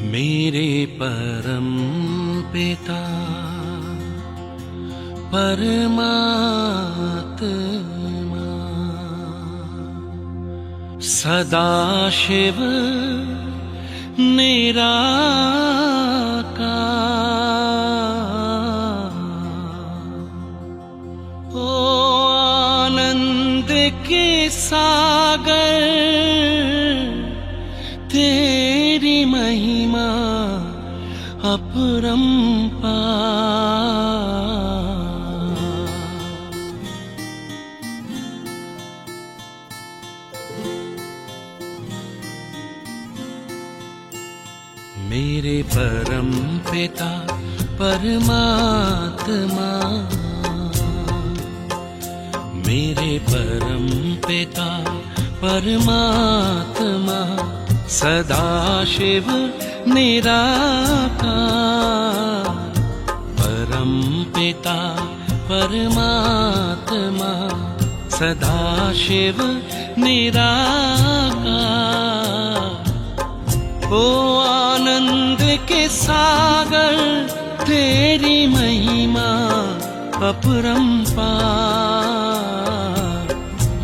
मेरे परम पिता परमात्मा सदाशिव निराकार, ओ आनंद के सागर, तेरी महिमा अपरंपार। मेरे परम पिता परमात्मा, मेरे परम पिता परमात्मा सदाशिव निराकार, परम पिता परमात्मा सदाशिव निराकार, ओ आनंद के सागर, तेरी महिमा अपरंपार,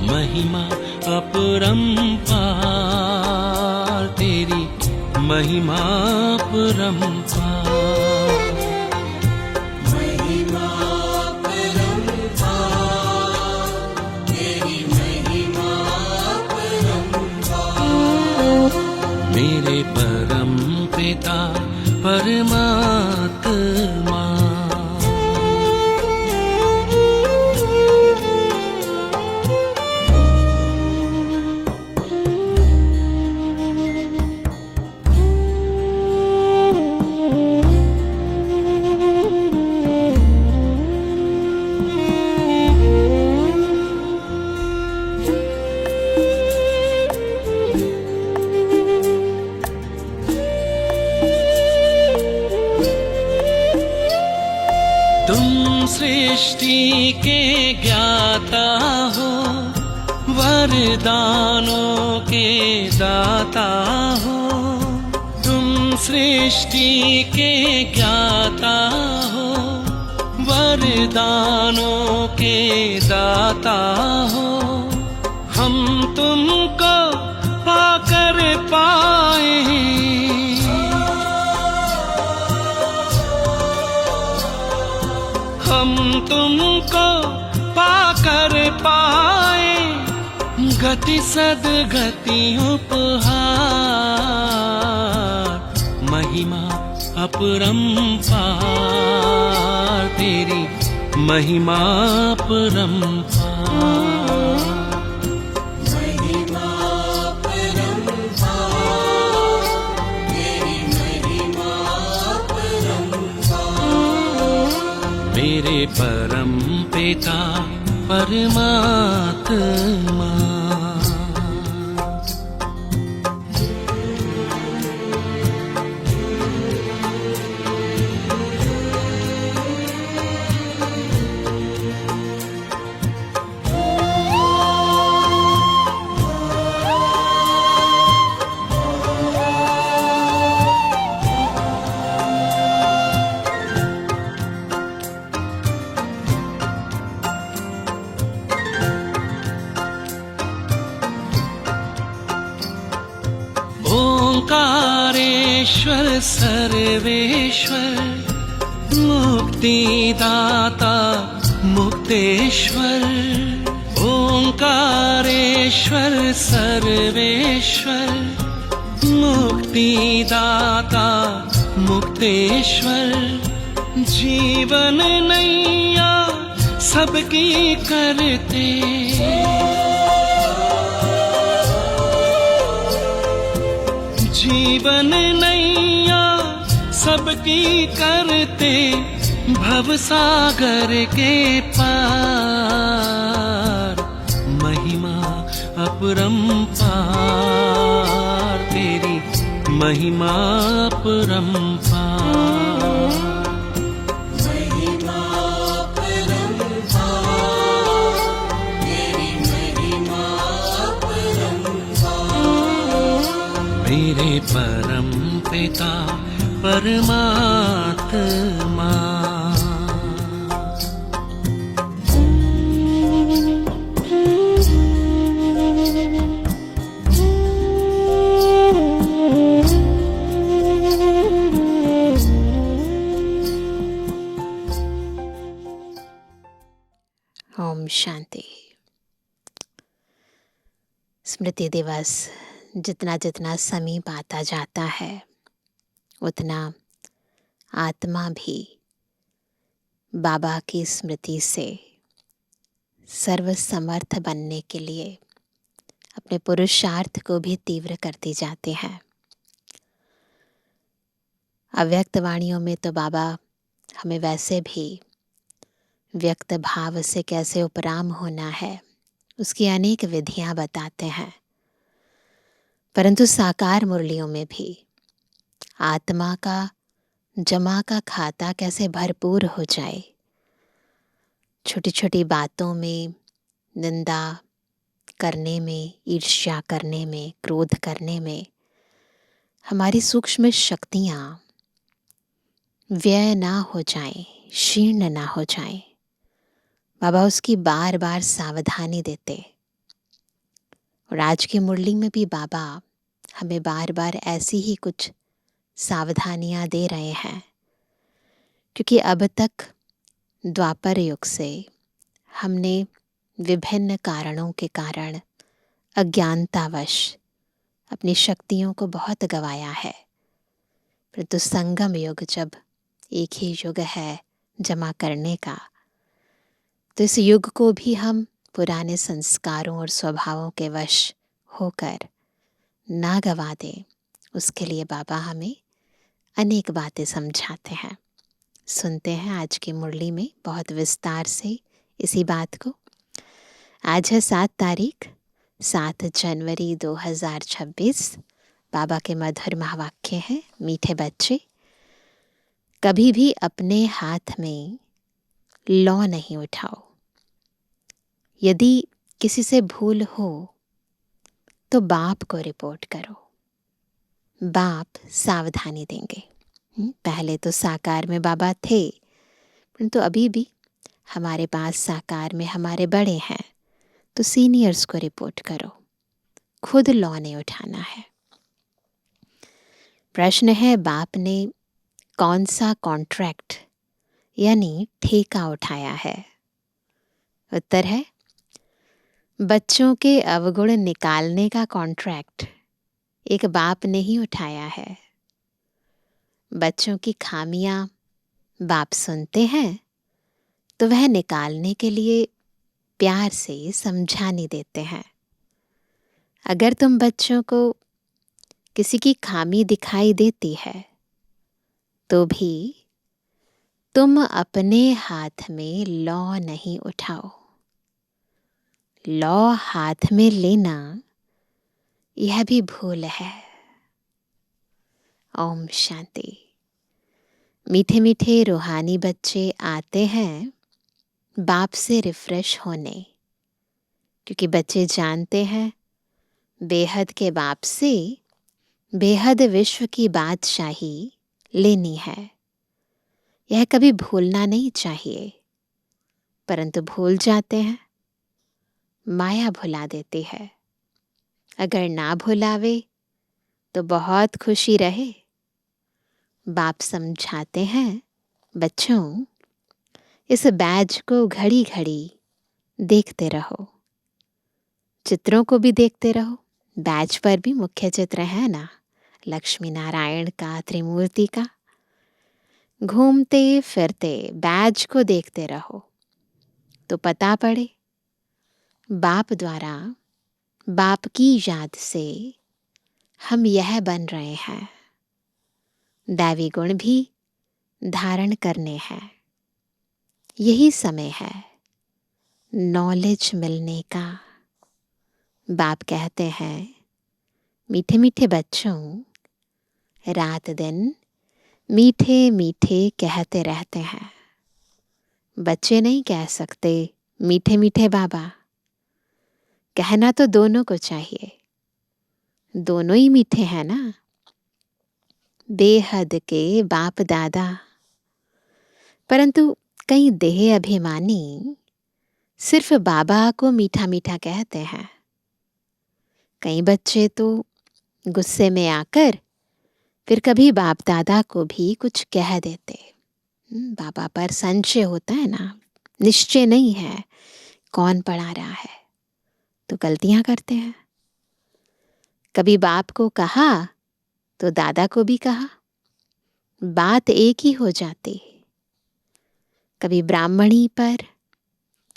महिमा अपरंपार, तेरी महिमा अपरंपार। महिमा अपरंपार, तेरी महिमा अपरंपार। मेरे परम पिता परमात्मा, तुम सृष्टि के ज्ञाता हो, वरदानों के दाता हो। तुम सृष्टि के ज्ञाता हो, वरदानों के दाता हो। हम तुमको पाकर पाए, हम तुमको पाकर पाए, गति सद्गति उपहार, महिमा अपरंपार, तेरी महिमा अपरंपार। महिमा अपरंपार, तेरी महिमा अपरंपार। मेरे परम पिता परमात्मा, ओंकारेश्वर सर्वेश्वर, मुक्तिदाता मुक्तेश्वर। ओंकारेश्वर सर्वेश्वर, मुक्तिदाता मुक्तेश्वर। जीवन नैया सबकी करते, जीवन नैया सबकी करते, भवसागर के पार, महिमा अपरंपार, तेरी महिमा अपरंपार। महिमा अपरंपार, तेरी महिमा अपरंपार। मेरे परम पिता परमात्मा। ओम शांति। स्मृति दिवस जितना जितना समीप आता जाता है उतना आत्मा भी बाबा की स्मृति से सर्वसमर्थ बनने के लिए अपने पुरुषार्थ को भी तीव्र करती जाती है। अव्यक्त वाणियों में तो बाबा हमें वैसे भी व्यक्त भाव से कैसे उपराम होना है उसकी अनेक विधियां बताते हैं, परंतु साकार मुरलियों में भी आत्मा का जमा का खाता कैसे भरपूर हो जाए। छोटी छोटी बातों में निंदा करने में, ईर्ष्या करने में, क्रोध करने में हमारी सूक्ष्म शक्तियां व्यय ना हो जाएं, क्षीण ना हो जाएं। बाबा उसकी बार बार सावधानी देते और आज की मुरली में भी बाबा हमें बार बार ऐसी ही कुछ सावधानियां दे रहे हैं, क्योंकि अब तक द्वापर युग से हमने विभिन्न कारणों के कारण अज्ञानतावश अपनी शक्तियों को बहुत गंवाया है, परंतु संगम युग जब एक ही युग है जमा करने का, तो इस युग को भी हम पुराने संस्कारों और स्वभावों के वश होकर ना गवा दें, उसके लिए बाबा हमें अनेक बातें समझाते हैं। सुनते हैं आज की मुरली में बहुत विस्तार से इसी बात को। आज है 7 तारीख 7 जनवरी 2026। बाबा के मधुर महावाक्य हैं, मीठे बच्चे कभी भी अपने हाथ में लौ नहीं उठाओ। यदि किसी से भूल हो तो बाप को रिपोर्ट करो, बाप सावधानी देंगे। पहले तो साकार में बाबा थे, परंतु अभी भी हमारे पास साकार में हमारे बड़े हैं, तो सीनियर्स को रिपोर्ट करो, खुद लौ नहीं उठाना है। प्रश्न है, बाप ने कौन सा कॉन्ट्रैक्ट यानी ठेका उठाया है? उत्तर है, बच्चों के अवगुण निकालने का कॉन्ट्रैक्ट एक बाप ने ही उठाया है। बच्चों की खामियां बाप सुनते हैं तो वह निकालने के लिए प्यार से समझाने देते हैं। अगर तुम बच्चों को किसी की खामी दिखाई देती है तो भी तुम अपने हाथ में लौ नहीं उठाओ। लौ हाथ में लेना यह भी भूल है। ओम शांति। मीठे मीठे रूहानी बच्चे आते हैं बाप से रिफ्रेश होने, क्योंकि बच्चे जानते हैं बेहद के बाप से बेहद विश्व की बादशाही लेनी है। यह कभी भूलना नहीं चाहिए, परंतु भूल जाते हैं, माया भुला देती है। अगर ना भुलावे तो बहुत खुशी रहे। बाप समझाते हैं, बच्चों इस बैज को घड़ी घड़ी देखते रहो, चित्रों को भी देखते रहो। बैज पर भी मुख्य चित्र है ना, लक्ष्मी नारायण का, त्रिमूर्ति का। घूमते फिरते बैज को देखते रहो तो पता पड़े बाप द्वारा, बाप की याद से हम यह बन रहे हैं। दैवी गुण भी धारण करने हैं। यही समय है नॉलेज मिलने का। बाप कहते हैं, मीठे मीठे बच्चों, रात दिन मीठे मीठे कहते रहते हैं। बच्चे नहीं कह सकते मीठे मीठे बाबा। कहना तो दोनों को चाहिए, दोनों ही मीठे हैं ना। बेहद के बाप दादा। परंतु कई देह अभिमानी सिर्फ बाबा को मीठा मीठा कहते हैं। कई बच्चे तो गुस्से में आकर फिर कभी बाप दादा को भी कुछ कह देते। बाबा पर संशय होता है ना, निश्चय नहीं है कौन पढ़ा रहा है, तो गलतियां करते हैं। कभी बाप को कहा तो दादा को भी कहा, बात एक ही हो जाती। कभी ब्राह्मणी पर,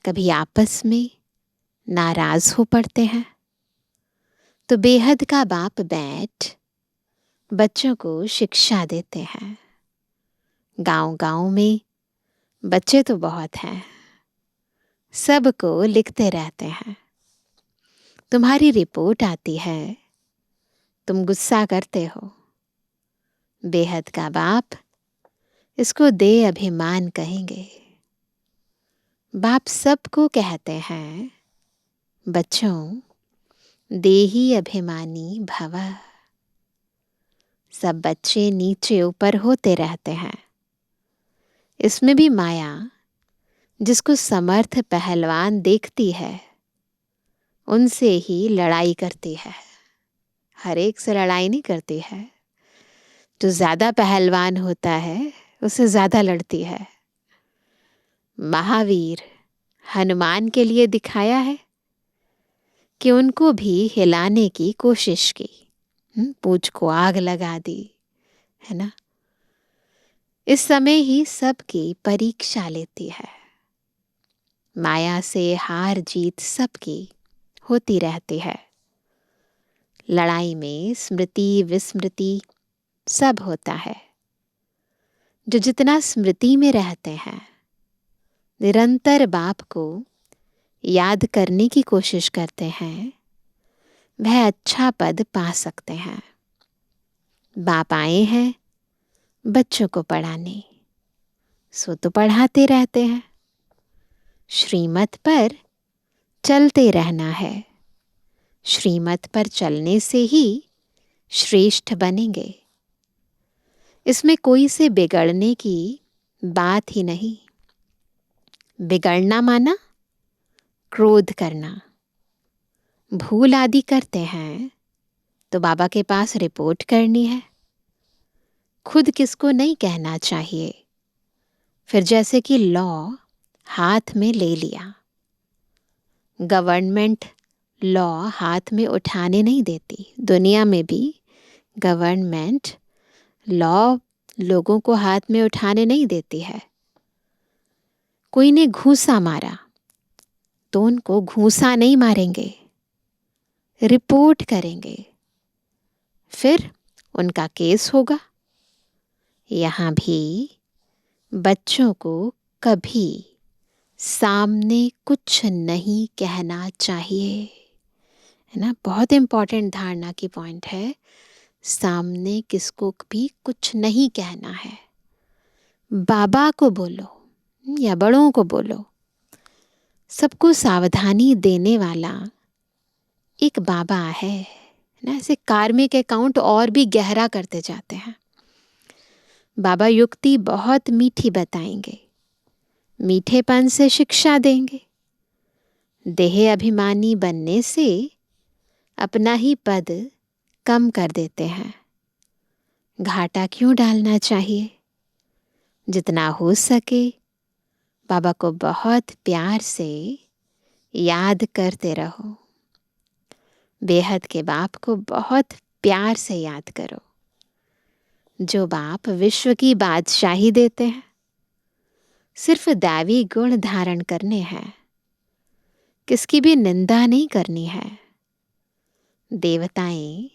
कभी आपस में नाराज हो पड़ते हैं। तो बेहद का बाप बैठ बच्चों को शिक्षा देते हैं। गांव गांव में बच्चे तो बहुत हैं, सबको लिखते रहते हैं। तुम्हारी रिपोर्ट आती है, तुम गुस्सा करते हो। बेहद का बाप इसको दे अभिमान कहेंगे। बाप सबको कहते हैं, बच्चों देही अभिमानी भव। सब बच्चे नीचे ऊपर होते रहते हैं। इसमें भी माया जिसको समर्थ पहलवान देखती है, उनसे ही लड़ाई करती है। हर एक से लड़ाई नहीं करती है, जो ज्यादा पहलवान होता है उससे ज्यादा लड़ती है। महावीर हनुमान के लिए दिखाया है कि उनको भी हिलाने की कोशिश की, पूंछ को आग लगा दी, है ना। इस समय ही सबकी परीक्षा लेती है। माया से हार जीत सबकी होती रहती है। लड़ाई में स्मृति विस्मृति सब होता है। जो जितना स्मृति में रहते हैं, निरंतर बाप को याद करने की कोशिश करते हैं, वह अच्छा पद पा सकते हैं। बाप आए हैं बच्चों को पढ़ाने, सो तो पढ़ाते रहते हैं। श्रीमत पर चलते रहना है। श्रीमत पर चलने से ही श्रेष्ठ बनेंगे। इसमें कोई से बिगड़ने की बात ही नहीं। बिगड़ना माना क्रोध करना। भूल आदि करते हैं तो बाबा के पास रिपोर्ट करनी है। खुद किसको नहीं कहना चाहिए। फिर जैसे कि लॉ हाथ में ले लिया, गवर्नमेंट लॉ हाथ में उठाने नहीं देती। दुनिया में भी गवर्नमेंट लॉ लोगों को हाथ में उठाने नहीं देती है। कोई ने घूंसा मारा तो उनको घूंसा नहीं मारेंगे, रिपोर्ट करेंगे, फिर उनका केस होगा। यहाँ भी बच्चों को कभी सामने कुछ नहीं कहना चाहिए, है ना। बहुत इम्पोर्टेंट धारणा की पॉइंट है। सामने किसको भी कुछ नहीं कहना है। बाबा को बोलो या बड़ों को बोलो। सबको सावधानी देने वाला एक बाबा है ना। ऐसे कार्मिक अकाउंट और भी गहरा करते जाते हैं। बाबा युक्ति बहुत मीठी बताएंगे, मीठेपन से शिक्षा देंगे। देह अभिमानी बनने से अपना ही पद कम कर देते हैं। घाटा क्यों डालना चाहिए। जितना हो सके बाबा को बहुत प्यार से याद करते रहो। बेहद के बाप को बहुत प्यार से याद करो। जो बाप विश्व की बादशाही देते हैं, सिर्फ दैवी गुण धारण करने हैं। किसकी भी निंदा नहीं करनी है। देवताएं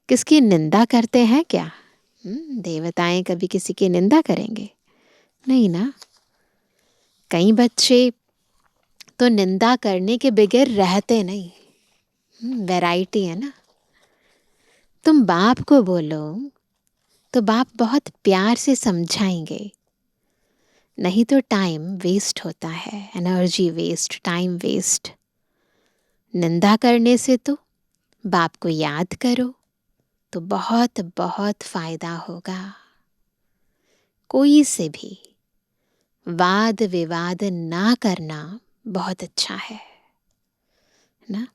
किसकी निंदा करते हैं क्या? देवताएं कभी किसी की निंदा करेंगे? नहीं ना। कई बच्चे तो निंदा करने के बगैर रहते नहीं। वैरायटी है ना। तुम बाप को बोलो तो बाप बहुत प्यार से समझाएंगे। नहीं तो टाइम वेस्ट होता है, एनर्जी वेस्ट, टाइम वेस्ट। निंदा करने से तो बाप को याद करो, तो बहुत बहुत फायदा होगा। कोई से भी वाद विवाद ना करना बहुत अच्छा है ना।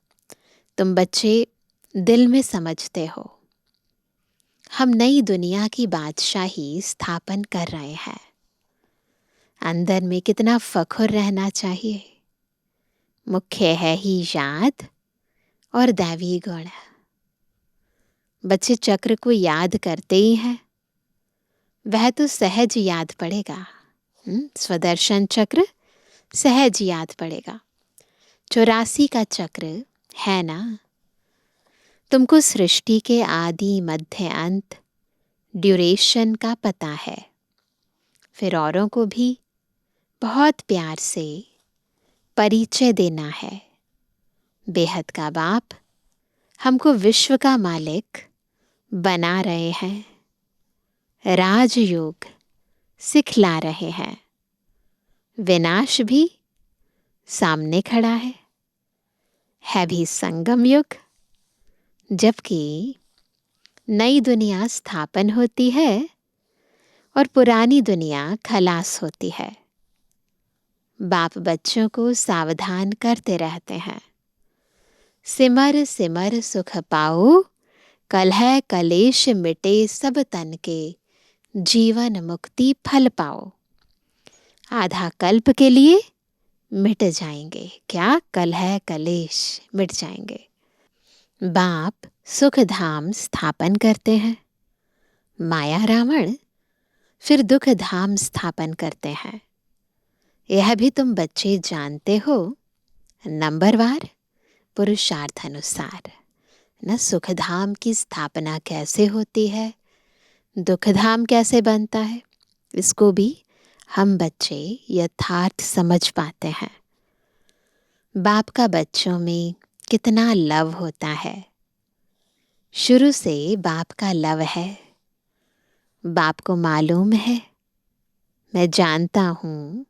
तुम बच्चे दिल में समझते हो हम नई दुनिया की बादशाही स्थापन कर रहे हैं। अंदर में कितना फख्र रहना चाहिए। मुख्य है ही याद और दैवी गुण। बच्चे चक्र को याद करते ही हैं, वह तो सहज याद पड़ेगा। स्वदर्शन चक्र सहज याद पड़ेगा। 84 का चक्र है ना। तुमको सृष्टि के आदि मध्य अंत ड्यूरेशन का पता है। फिर औरों को भी बहुत प्यार से परिचय देना है। बेहद का बाप हमको विश्व का मालिक बना रहे हैं। राजयोग सिखला रहे हैं। विनाश भी सामने खड़ा है भी संगम युग, जबकि नई दुनिया स्थापन होती है और पुरानी दुनिया खलास होती है। बाप बच्चों को सावधान करते रहते हैं। सिमर सिमर सुख पाओ, कलह कलेश मिटे सब तन के, जीवन मुक्ति फल पाओ। आधा कल्प के लिए मिट जाएंगे। क्या? कलह कलेश मिट जाएंगे। बाप सुख धाम स्थापन करते हैं। माया रावण फिर दुख धाम स्थापन करते हैं। यह भी तुम बच्चे जानते हो। नंबरवार पुरुषार्थ अनुसार न सुख धाम की स्थापना कैसे होती है, दुख धाम कैसे बनता है, इसको भी हम बच्चे यथार्थ समझ पाते हैं। बाप का बच्चों में कितना लव होता है। शुरू से बाप का लव है। बाप को मालूम है, मैं जानता हूँ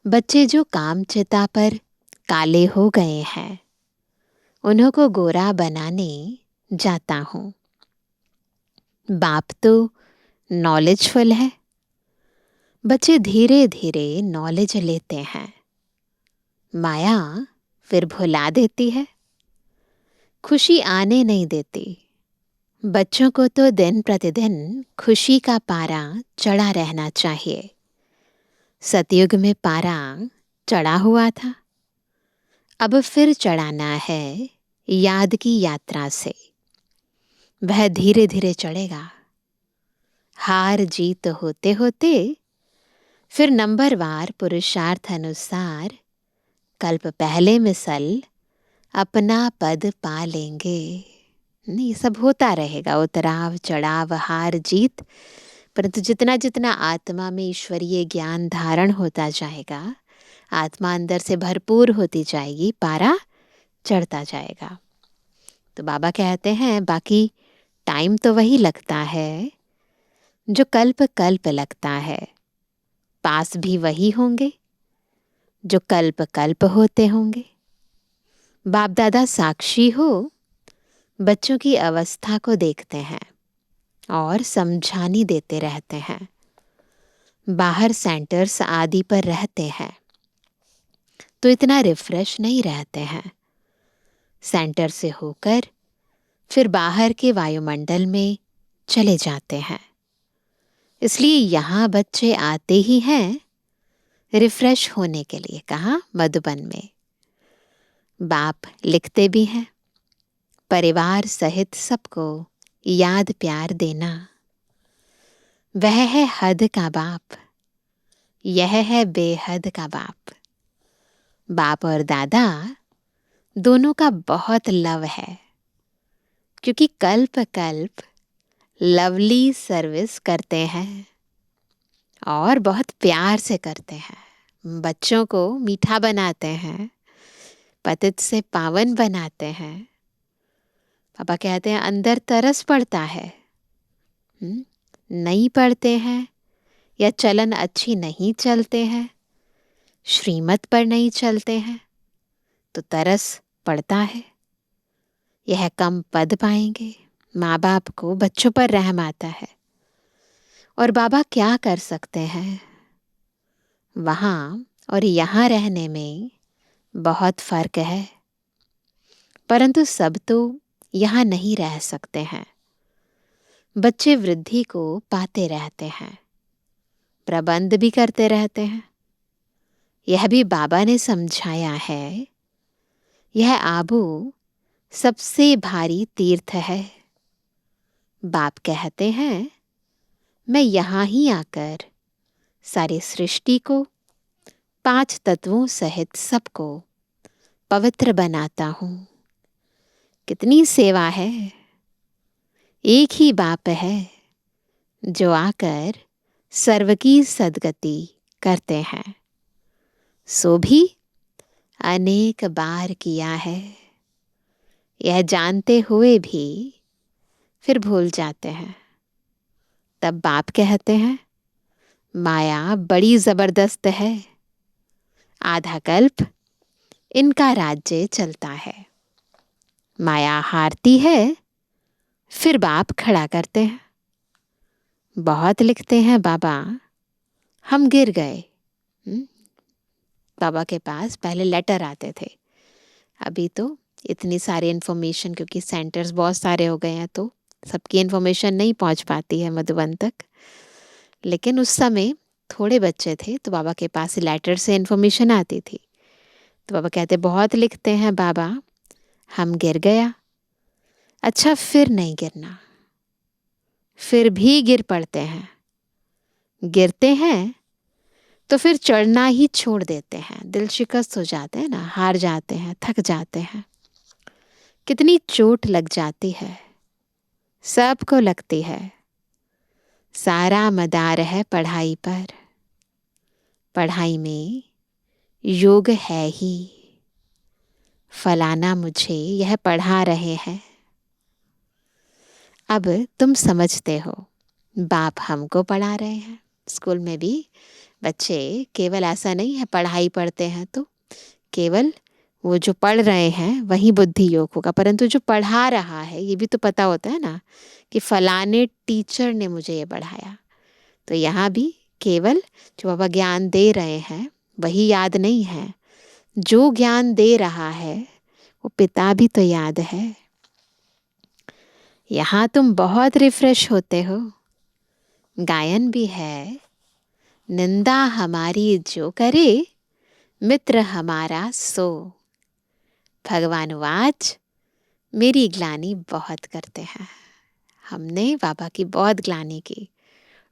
बच्चे जो कामचिता पर काले हो गए हैं उन्हों को गोरा बनाने जाता हूँ। बाप तो नॉलेजफुल है। बच्चे धीरे धीरे नॉलेज लेते हैं। माया फिर भुला देती है, खुशी आने नहीं देती। बच्चों को तो दिन प्रतिदिन खुशी का पारा चढ़ा रहना चाहिए। सतयुग में पारा चढ़ा हुआ था, अब फिर चढ़ाना है याद की यात्रा से। वह धीरे धीरे चढ़ेगा। हार जीत होते होते फिर नंबरवार पुरुषार्थ अनुसार कल्प पहले मिसल अपना पद पा लेंगे। नहीं, सब होता रहेगा, उतराव चढ़ाव हार जीत। परंतु जितना जितना आत्मा में ईश्वरीय ज्ञान धारण होता जाएगा, आत्मा अंदर से भरपूर होती जाएगी, पारा चढ़ता जाएगा। तो बाबा कहते हैं बाकी टाइम तो वही लगता है जो कल्प कल्प लगता है। पास भी वही होंगे जो कल्प कल्प होते होंगे। बाप दादा साक्षी हो, बच्चों की अवस्था को देखते हैं और समझानी देते रहते हैं। बाहर सेंटर्स आदि पर रहते हैं तो इतना रिफ्रेश नहीं रहते हैं। सेंटर से होकर फिर बाहर के वायुमंडल में चले जाते हैं। इसलिए यहाँ बच्चे आते ही हैं रिफ्रेश होने के लिए। कहाँ? मधुबन में। बाप लिखते भी हैं, परिवार सहित सबको याद प्यार देना। वह है हद का बाप, यह है बेहद का बाप। बाप और दादा दोनों का बहुत लव है, क्योंकि कल्प कल्प लवली सर्विस करते हैं और बहुत प्यार से करते हैं। बच्चों को मीठा बनाते हैं, पतित से पावन बनाते हैं। पापा कहते हैं अंदर तरस पड़ता है, नहीं पढ़ते हैं या चलन अच्छी नहीं चलते हैं, श्रीमत पर नहीं चलते हैं तो तरस पड़ता है। यह कम पद पाएंगे, माँ बाप को बच्चों पर रहम आता है। और बाबा क्या कर सकते हैं, वहाँ और यहाँ रहने में बहुत फर्क है। परंतु सब तो यहाँ नहीं रह सकते हैं। बच्चे वृद्धि को पाते रहते हैं, प्रबंध भी करते रहते हैं। यह भी बाबा ने समझाया है, यह आबू सबसे भारी तीर्थ है। बाप कहते हैं, मैं यहाँ ही आकर सारी सृष्टि को 5 तत्वों सहित सबको पवित्र बनाता हूँ। कितनी सेवा है। एक ही बाप है जो आकर सर्व की सद्गति करते हैं। सो भी अनेक बार किया है, यह जानते हुए भी फिर भूल जाते हैं। तब बाप कहते हैं, माया बड़ी जबरदस्त है, आधा कल्प इनका राज्य चलता है। माया हारती है, फिर बाप खड़ा करते हैं। बहुत लिखते हैं बाबा, हम गिर गए। बाबा के पास पहले लेटर आते थे, अभी तो इतनी सारी इन्फॉर्मेशन, क्योंकि सेंटर्स बहुत सारे हो गए हैं तो सबकी इन्फॉर्मेशन नहीं पहुंच पाती है मधुबन तक। लेकिन उस समय थोड़े बच्चे थे तो बाबा के पास लेटर से इन्फॉर्मेशन आती थी। तो बाबा कहते, बहुत लिखते हैं बाबा, हम गिर गया। अच्छा, फिर नहीं गिरना, फिर भी गिर पड़ते हैं। गिरते हैं तो फिर चढ़ना ही छोड़ देते हैं, दिल शिकस्त हो जाते हैं ना, हार जाते हैं, थक जाते हैं। कितनी चोट लग जाती है, सबको लगती है। सारा मदार है पढ़ाई पर, पढ़ाई में योग है ही। फलाना मुझे यह पढ़ा रहे हैं। अब तुम समझते हो, बाप हमको पढ़ा रहे हैं। स्कूल में भी बच्चे केवल ऐसा नहीं है पढ़ाई पढ़ते हैं तो केवल वो जो पढ़ रहे हैं वही बुद्धि योग होगा, परंतु जो पढ़ा रहा है ये भी तो पता होता है ना कि फलाने टीचर ने मुझे ये पढ़ाया। तो यहाँ भी केवल जो बाबा ज्ञान दे रहे हैं वही याद नहीं है, जो ज्ञान दे रहा है वो पिता भी तो याद है। यहाँ तुम बहुत रिफ्रेश होते हो। गायन भी है, निंदा हमारी जो करे, मित्र हमारा सो। भगवान वाच, मेरी ग्लानि बहुत करते हैं। हमने बाबा की बहुत ग्लानि की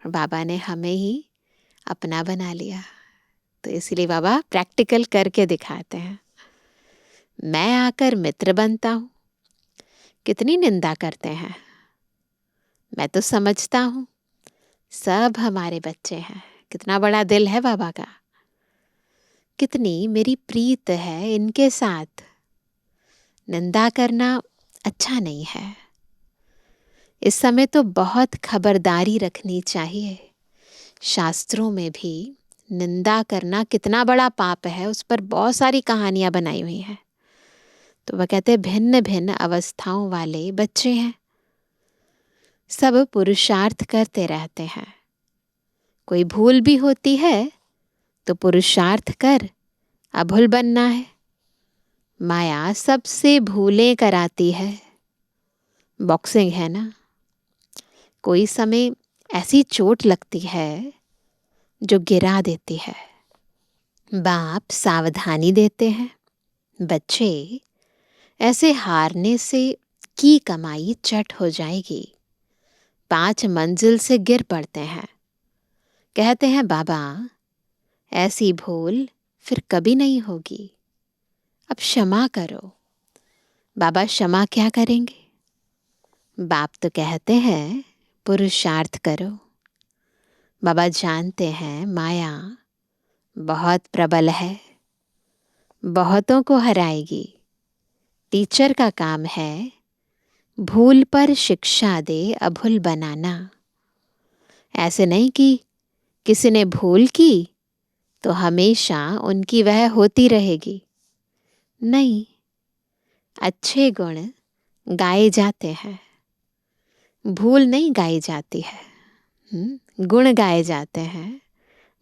और बाबा ने हमें ही अपना बना लिया। तो इसलिए बाबा प्रैक्टिकल करके दिखाते हैं। मैं आकर मित्र बनता हूँ, कितनी निंदा करते हैं। मैं तो समझता हूँ सब हमारे बच्चे हैं, कितना बड़ा दिल है बाबा का, कितनी मेरी प्रीत है इनके साथ। निंदा करना अच्छा नहीं है। इस समय तो बहुत खबरदारी रखनी चाहिए। शास्त्रों में भी निंदा करना कितना बड़ा पाप है, उस पर बहुत सारी कहानियां बनाई हुई हैं। तो वह कहते हैं, भिन्न भिन्न अवस्थाओं वाले बच्चे हैं, सब पुरुषार्थ करते रहते हैं। कोई भूल भी होती है तो पुरुषार्थ कर अभुल बनना है। माया सबसे भूलें कराती है। बॉक्सिंग है ना, कोई समय ऐसी चोट लगती है जो गिरा देती है। बाप सावधानी देते हैं, बच्चे ऐसे हारने से की कमाई चट हो जाएगी। 5 मंजिल से गिर पड़ते हैं। कहते हैं बाबा, ऐसी भूल फिर कभी नहीं होगी, अब क्षमा करो। बाबा क्षमा क्या करेंगे? बाप तो कहते हैं पुरुषार्थ करो। बाबा जानते हैं माया बहुत प्रबल है, बहुतों को हराएगी। टीचर का काम है भूल पर शिक्षा दे, अभूल बनाना। ऐसे नहीं कि किसी ने भूल की तो हमेशा उनकी वह होती रहेगी। नहीं, अच्छे गुण गाए जाते हैं, भूल नहीं गाई जाती है, गुण गाए जाते हैं,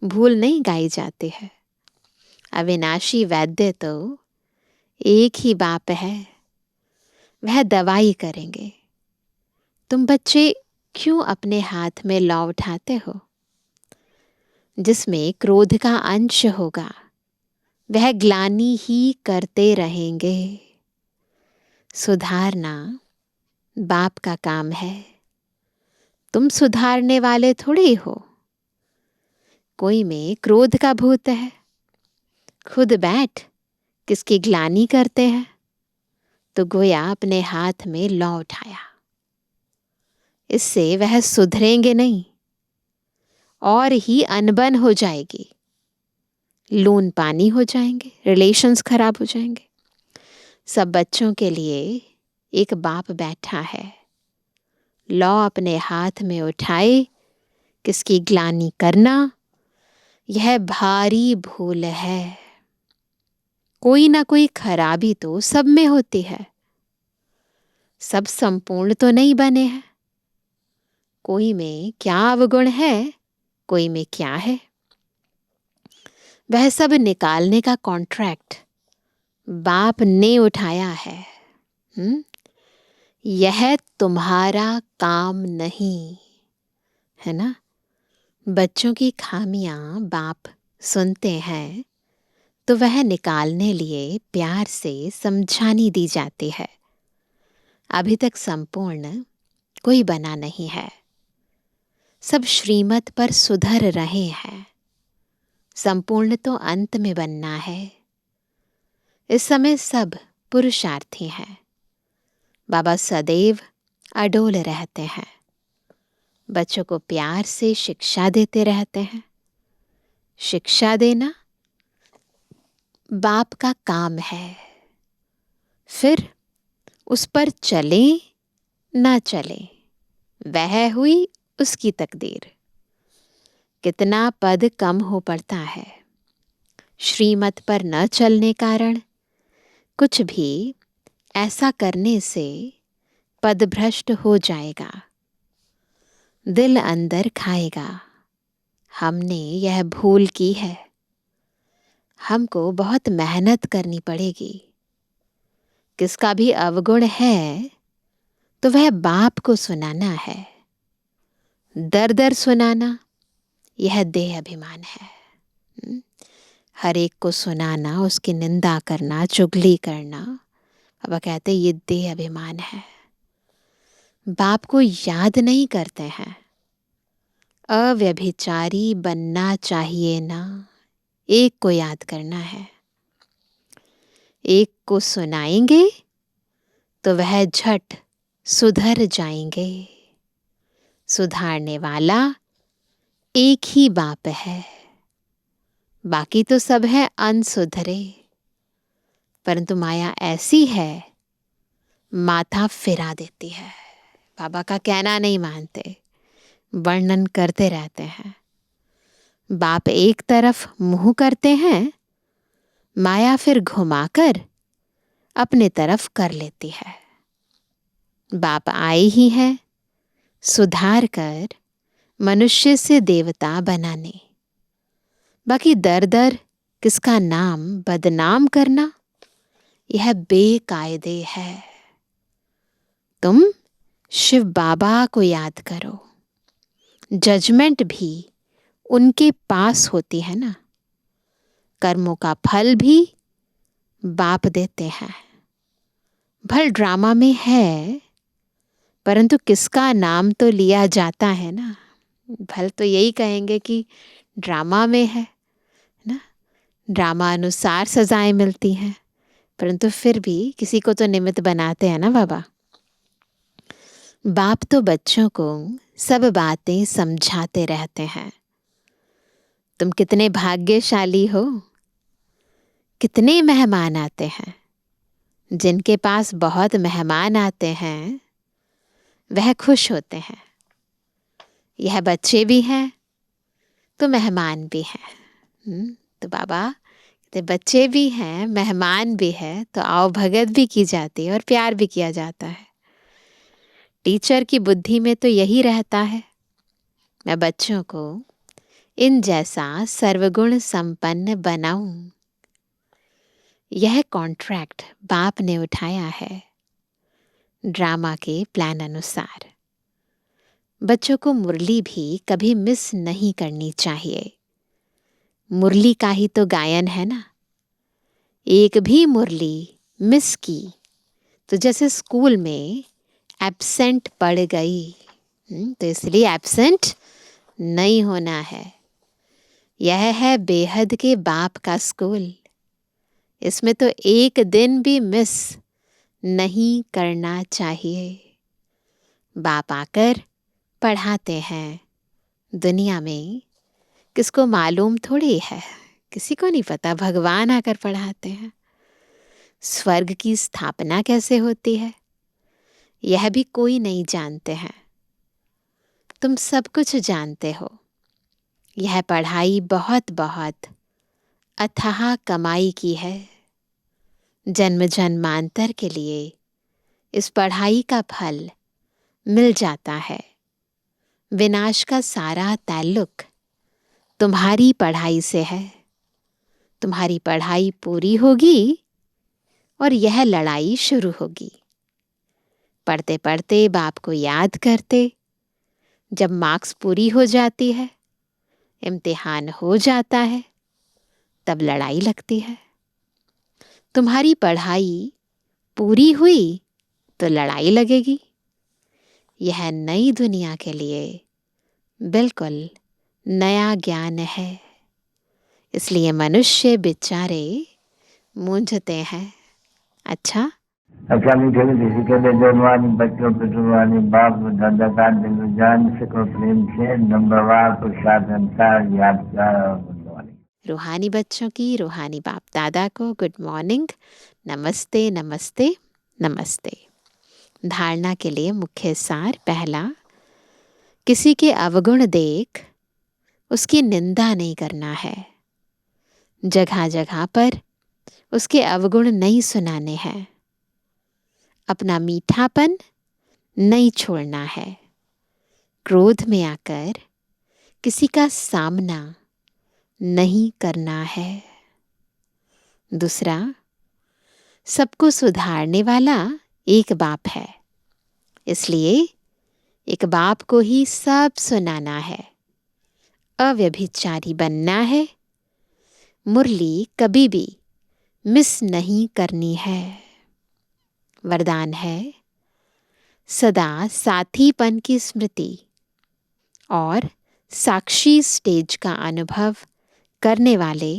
भूल नहीं गाई जाती है। अविनाशी वैद्य तो एक ही बाप है, वह दवाई करेंगे। तुम बच्चे क्यों अपने हाथ में लौ उठाते हो? जिसमें क्रोध का अंश होगा वह ग्लानि ही करते रहेंगे। सुधारना बाप का काम है, तुम सुधारने वाले थोड़ी हो। कोई में क्रोध का भूत है, खुद बैठ किसकी ग्लानि करते हैं, तो गोया अपने हाथ में लौ उठाया। इससे वह सुधरेंगे नहीं और ही अनबन हो जाएगी, लून पानी हो जाएंगे, रिलेशंस खराब हो जाएंगे। सब बच्चों के लिए एक बाप बैठा है, लौ अपने हाथ में उठाए किसकी ग्लानि करना, यह भारी भूल है। कोई ना कोई खराबी तो सब में होती है, सब संपूर्ण तो नहीं बने हैं। कोई में क्या अवगुण है, कोई में क्या है, वह सब निकालने का कॉन्ट्रैक्ट बाप ने उठाया है। यह तुम्हारा काम नहीं है ना। बच्चों की खामियां बाप सुनते हैं तो वह निकालने लिए प्यार से समझानी दी जाती है। अभी तक संपूर्ण कोई बना नहीं है, सब श्रीमत पर सुधर रहे हैं। संपूर्ण तो अंत में बनना है। इस समय सब पुरुषार्थी हैं। बाबा सदैव अडोल रहते हैं, बच्चों को प्यार से शिक्षा देते रहते हैं। शिक्षा देना बाप का काम है, फिर उस पर चले ना चले वह हुई उसकी तकदीर। कितना पद कम हो पड़ता है श्रीमत पर न चलने कारण। कुछ भी ऐसा करने से पद भ्रष्ट हो जाएगा, दिल अंदर खाएगा, हमने यह भूल की है, हमको बहुत मेहनत करनी पड़ेगी। किसका भी अवगुण है तो वह बाप को सुनाना है, दर दर सुनाना यह देह अभिमान है। हर एक को सुनाना, उसकी निंदा करना, चुगली करना, बाबा कहते ये देह अभिमान है। बाप को याद नहीं करते हैं। अव्यभिचारी बनना चाहिए ना, एक को याद करना है। एक को सुनाएंगे तो वह झट सुधर जाएंगे। सुधारने वाला एक ही बाप है, बाकी तो सब है अनसुधरे। परंतु माया ऐसी है, माथा फिरा देती है। बाबा का कहना नहीं मानते, वर्णन करते रहते हैं। बाप एक तरफ मुंह करते हैं, माया फिर घुमाकर अपने तरफ कर लेती है। बाप आए ही है सुधार कर मनुष्य से देवता बनाने, बाकी दर दर किसका नाम बदनाम करना यह बेकायदे है। तुम शिव बाबा को याद करो, जजमेंट भी उनके पास होती है ना। कर्मों का फल भी बाप देते हैं। भल ड्रामा में है, परंतु किसका नाम तो लिया जाता है ना। भल तो यही कहेंगे कि ड्रामा में है ना, ड्रामा अनुसार सजाएं मिलती हैं, परंतु फिर भी किसी को तो निमित्त बनाते हैं ना बाबा। बाप तो बच्चों को सब बातें समझाते रहते हैं। तुम कितने भाग्यशाली हो, कितने मेहमान आते हैं। जिनके पास बहुत मेहमान आते हैं वह खुश होते हैं। यह बच्चे भी हैं तो मेहमान भी हैं। तो बाबा कहते बच्चे भी हैं, मेहमान भी है, तो आओ भगत भी की जाती है और प्यार भी किया जाता है। टीचर की बुद्धि में तो यही रहता है, मैं बच्चों को इन जैसा सर्वगुण संपन्न बनाऊं। यह कॉन्ट्रैक्ट बाप ने उठाया है ड्रामा के प्लान अनुसार। बच्चों को मुरली भी कभी मिस नहीं करनी चाहिए। मुरली का ही तो गायन है ना। एक भी मुरली मिस की तो जैसे स्कूल में एब्सेंट पड़ गई। तो इसलिए एब्सेंट नहीं होना है। यह है बेहद के बाप का स्कूल। इसमें तो एक दिन भी मिस नहीं करना चाहिए। बाप आकर पढ़ाते हैं। दुनिया में किसको मालूम थोड़ी है, किसी को नहीं पता। भगवान आकर पढ़ाते हैं। स्वर्ग की स्थापना कैसे होती है यह भी कोई नहीं जानते हैं। तुम सब कुछ जानते हो। यह पढ़ाई बहुत बहुत अथाह कमाई की है। जन्म जन्मांतर के लिए इस पढ़ाई का फल मिल जाता है। विनाश का सारा ताल्लुक तुम्हारी पढ़ाई से है। तुम्हारी पढ़ाई पूरी होगी और यह लड़ाई शुरू होगी। पढ़ते पढ़ते बाप को याद करते, जब मार्क्स पूरी हो जाती है, इम्तिहान हो जाता है, तब लड़ाई लगती है। तुम्हारी पढ़ाई पूरी हुई तो लड़ाई लगेगी। यह नई दुनिया के लिए बिल्कुल नया ज्ञान है। इसलिए मनुष्य बेचारे मूंझते हैं। अच्छा, मीठे मीठे के जन्मवानी बच्चों पितृवानी बाप दादा का दिल जान से को प्रेम से नंबरवार पुरुषार्थ अनुसार याद कर। रूहानी बच्चों की रूहानी बाप दादा को गुड मॉर्निंग, नमस्ते नमस्ते नमस्ते। धारणा के लिए मुख्य सार। पहला, किसी के अवगुण देख उसकी निंदा नहीं करना है। जगह जगह पर उसके अवगुण नहीं सुनाने हैं। अपना मीठापन नहीं छोड़ना है। क्रोध में आकर किसी का सामना नहीं करना है। दूसरा, सबको सुधारने वाला एक बाप है। इसलिए एक बाप को ही सब सुनाना है। अव्यभिचारी बनना है। मुरली कभी भी मिस नहीं करनी है। वरदान है सदा साथीपन की स्मृति और साक्षी स्टेज का अनुभव करने वाले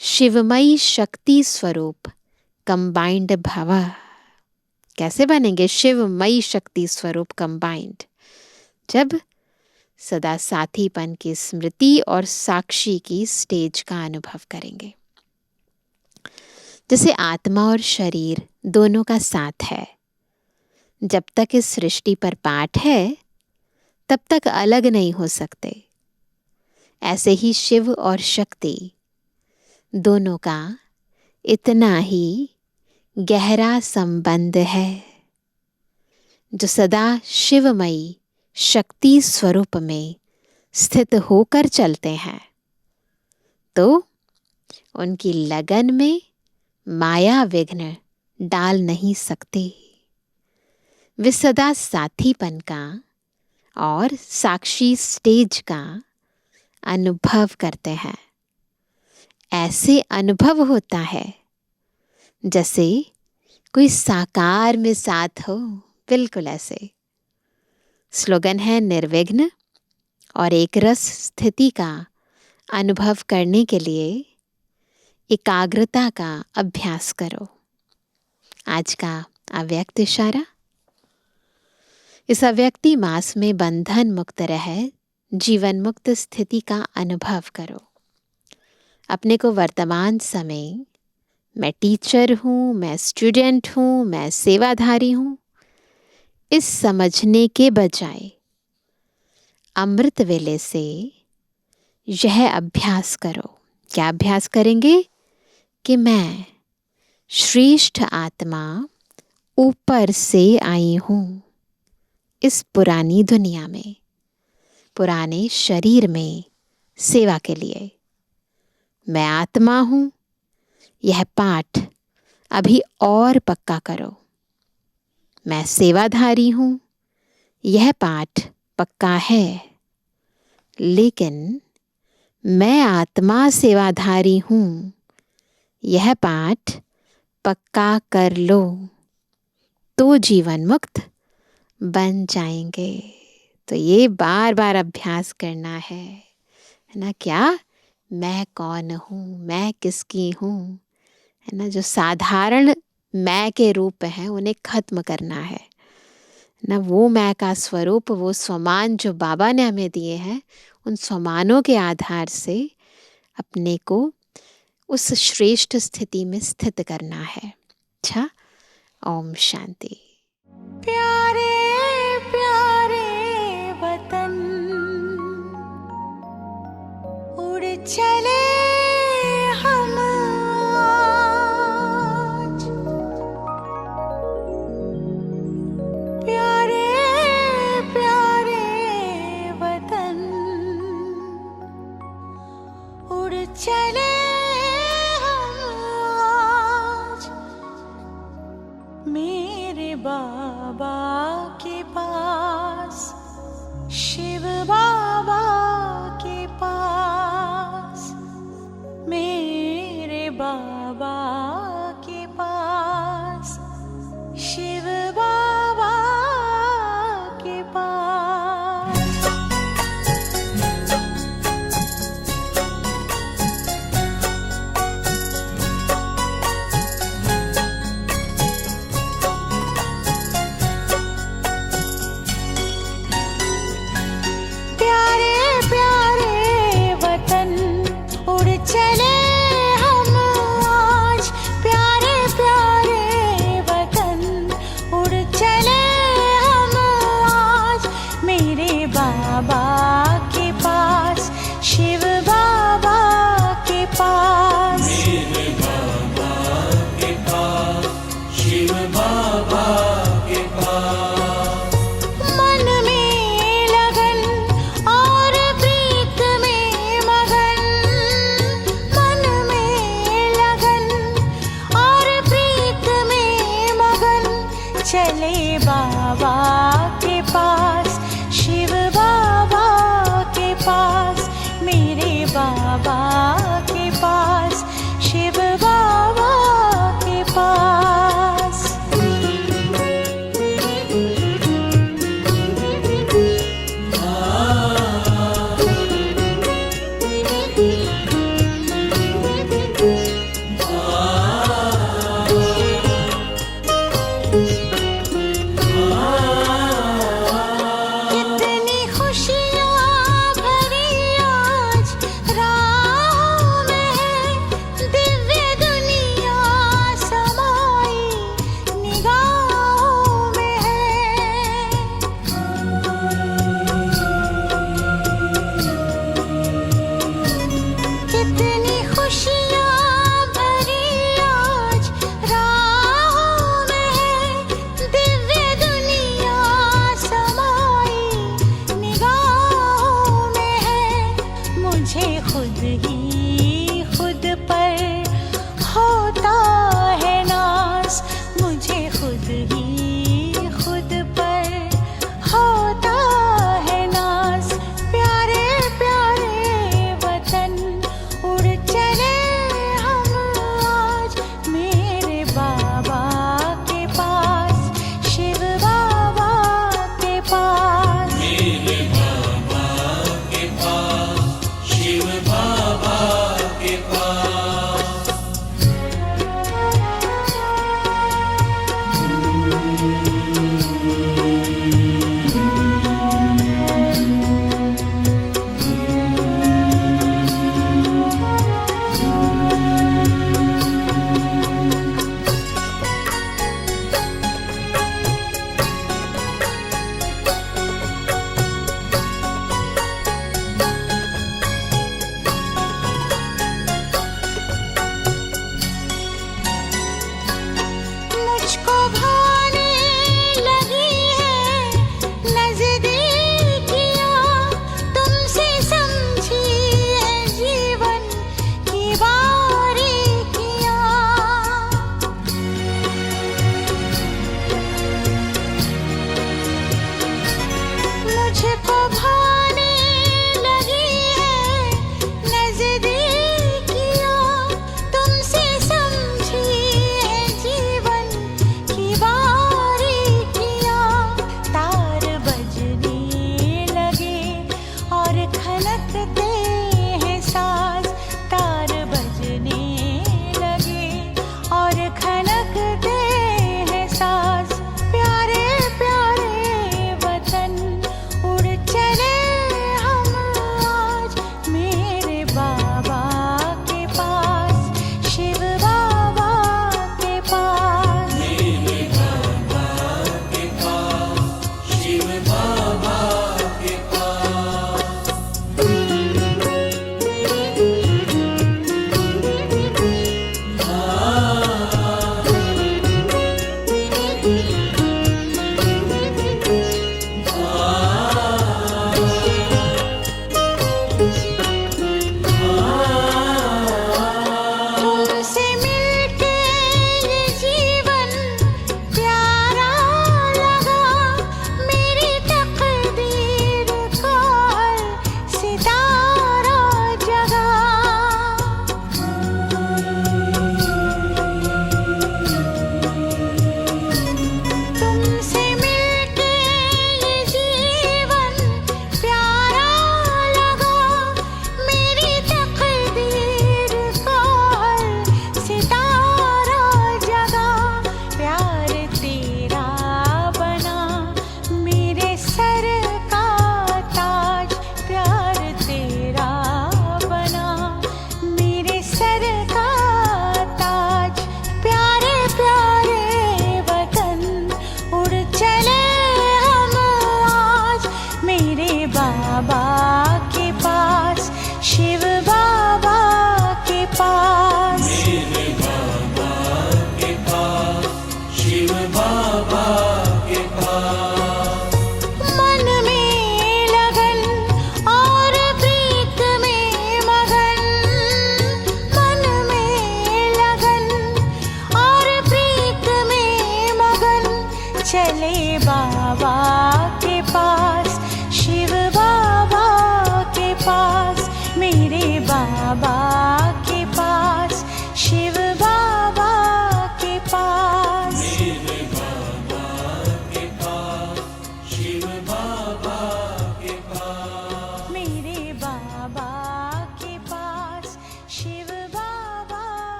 शिवमयी शक्ति स्वरूप कंबाइंड भव। कैसे बनेंगे शिवमयी शक्ति स्वरूप कंबाइंड? जब सदा साथीपन की स्मृति और साक्षी की स्टेज का अनुभव करेंगे। जैसे आत्मा और शरीर दोनों का साथ है। जब तक इस सृष्टि पर पाठ है तब तक अलग नहीं हो सकते। ऐसे ही शिव और शक्ति दोनों का इतना ही गहरा संबंध है। जो सदा शिवमयी शक्ति स्वरूप में स्थित होकर चलते हैं तो उनकी लगन में माया विघ्न डाल नहीं सकती। वे सदा साथीपन का और साक्षी स्टेज का अनुभव करते हैं। ऐसे अनुभव होता है जैसे कोई साकार में साथ हो। बिल्कुल ऐसे। स्लोगन है निर्विघ्न और एक रस स्थिति का अनुभव करने के लिए एकाग्रता का अभ्यास करो। आज का अव्यक्त इशारा। इस अव्यक्ति मास में बंधन मुक्त रह जीवन मुक्त स्थिति का अनुभव करो। अपने को वर्तमान समय मैं टीचर हूँ, मैं स्टूडेंट हूँ, मैं सेवाधारी हूँ, इस समझने के बजाय अमृत वेले से यह अभ्यास करो। क्या अभ्यास करेंगे? कि मैं श्रेष्ठ आत्मा ऊपर से आई हूँ। इस पुरानी दुनिया में, पुराने शरीर में सेवा के लिए। मैं आत्मा हूँ, यह पाठ अभी और पक्का करो। मैं सेवाधारी हूँ, यह पाठ पक्का है, लेकिन मैं आत्मा सेवाधारी हूँ, यह पाठ पक्का कर लो तो जीवन मुक्त बन जाएंगे। तो ये बार बार अभ्यास करना है ना? क्या मैं कौन हूँ, मैं किसकी हूँ, है ना? जो साधारण मैं के रूप हैं उन्हें खत्म करना है ना। वो मैं का स्वरूप, वो स्वमान जो बाबा ने हमें दिए हैं, उन स्वमानों के आधार से अपने को उस श्रेष्ठ स्थिति में स्थित करना है। अच्छा, ओम शांति। प्यारे प्यारे वतन, उड़ चले हम आज। प्यारे प्यारे वतन, उड़ चले